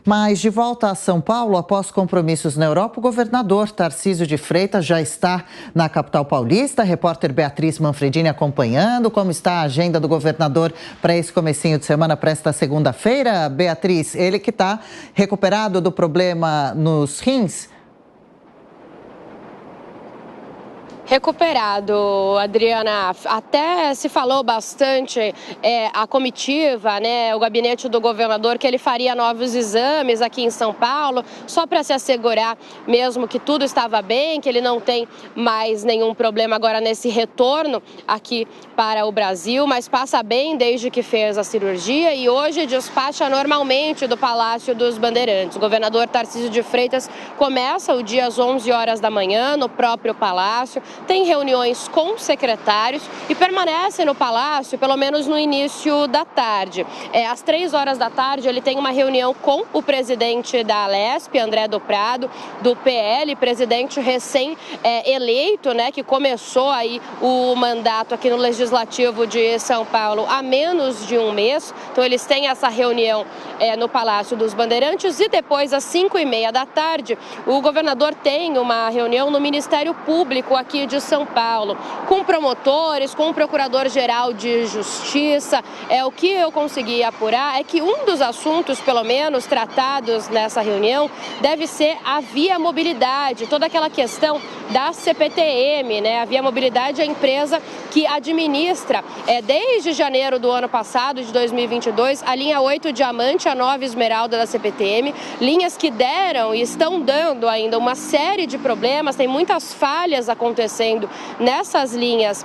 Mas de volta a São Paulo, após compromissos na Europa, o governador Tarcísio de Freitas já está na capital paulista. A repórter Beatriz Manfredini acompanhando como está a agenda do governador para esse comecinho de semana, para esta segunda-feira. Beatriz, ele que está recuperado do problema nos rins. Recuperado, Adriana. Até se falou bastante a comitiva, né, o gabinete do governador, que ele faria novos exames aqui em São Paulo, só para se assegurar mesmo que tudo estava bem, que ele não tem mais nenhum problema agora nesse retorno aqui para o Brasil, mas passa bem desde que fez a cirurgia e hoje despacha normalmente do Palácio dos Bandeirantes. O governador Tarcísio de Freitas começa o dia às 11 horas da manhã no próprio palácio. Tem reuniões com secretários e permanece no Palácio pelo menos no início da tarde. Às 3 horas da tarde ele tem uma reunião com o presidente da Alesp, André do Prado, do PL, presidente recém-eleito, né, que começou aí o mandato aqui no Legislativo de São Paulo há menos de um mês. Então eles têm essa reunião no Palácio dos Bandeirantes e depois às 5h30 da tarde o governador tem uma reunião no Ministério Público aqui de São Paulo, com promotores, com o Procurador-Geral de Justiça. O que eu consegui apurar é que um dos assuntos, pelo menos, tratados nessa reunião deve ser a Via Mobilidade, toda aquela questão da CPTM, né? A Via Mobilidade é a empresa que administra, desde janeiro do ano passado, de 2022, a linha 8 Diamante, a 9 Esmeralda da CPTM, linhas que deram e estão dando ainda uma série de problemas, tem muitas falhas acontecendo nessas linhas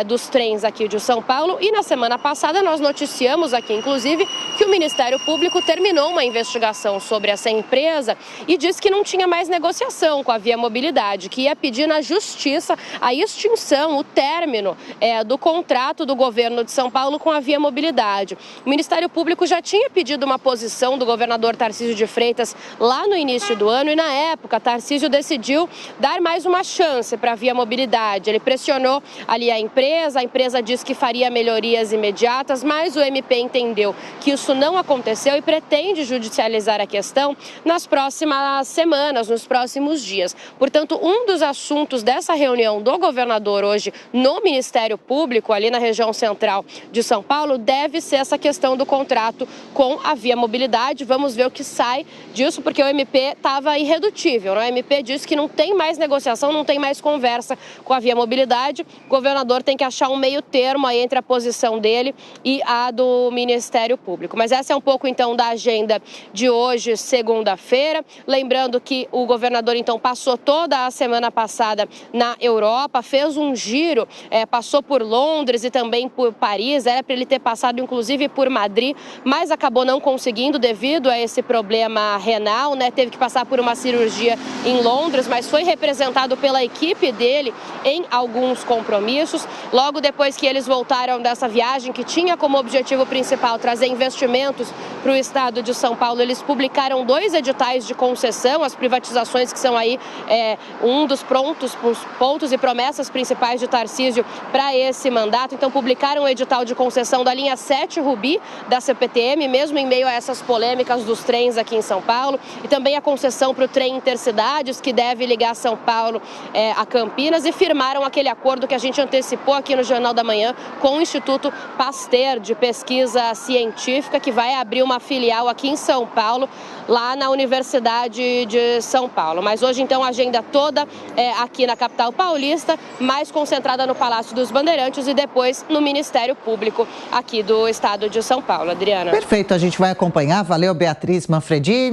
dos trens aqui de São Paulo. E na semana passada nós noticiamos aqui, inclusive, que o Ministério Público terminou uma investigação sobre essa empresa e disse que não tinha mais negociação com a Via Mobilidade, que ia pedir na Justiça a extinção, o término do contrato do governo de São Paulo com a Via Mobilidade. O Ministério Público já tinha pedido uma posição do governador Tarcísio de Freitas lá no início do ano e, na época, Tarcísio decidiu dar mais uma chance para a Via Mobilidade. Ele pressionou ali a empresa disse que faria melhorias imediatas, mas o MP entendeu que isso não aconteceu e pretende judicializar a questão nas próximas semanas, nos próximos dias. Portanto, um dos assuntos dessa reunião do governador hoje no Ministério Público, ali na região central de São Paulo, deve ser essa questão do contrato com a Via Mobilidade. Vamos ver o que sai disso, porque o MP estava irredutível, né? O MP disse que não tem mais negociação, não tem mais conversa com a Via Mobilidade. O governador tem que achar um meio termo aí entre a posição dele e a do Ministério Público. Mas essa é um pouco, então, da agenda de hoje, segunda-feira. Lembrando que o governador, então, passou toda a semana passada na Europa, fez um giro, passou por Londres e também por Paris. Era para ele ter passado, inclusive, por Madrid, mas acabou não conseguindo devido a esse problema renal, né? Teve que passar por uma cirurgia em Londres, mas foi representado pela equipe dele em alguns compromissos. Logo depois que eles voltaram dessa viagem, que tinha como objetivo principal trazer investimentos para o estado de São Paulo, eles publicaram 2 editais de concessão, as privatizações que são aí um dos pontos e promessas principais de Tarcísio para esse mandato. Então publicaram o edital de concessão da linha 7 Rubi da CPTM, mesmo em meio a essas polêmicas dos trens aqui em São Paulo, e também a concessão para o trem Intercidades, que deve ligar São Paulo a Campinas, e firmaram aquele acordo que a gente antecipou aqui no Jornal da Manhã com o Instituto Pasteur de Pesquisa Científica, que vai abrir uma filial aqui em São Paulo, lá na Universidade de São Paulo. Mas hoje, então, a agenda toda aqui na capital paulista, mais concentrada no Palácio dos Bandeirantes e depois no Ministério Público aqui do estado de São Paulo. Adriana. Perfeito, a gente vai acompanhar. Valeu, Beatriz Manfredini.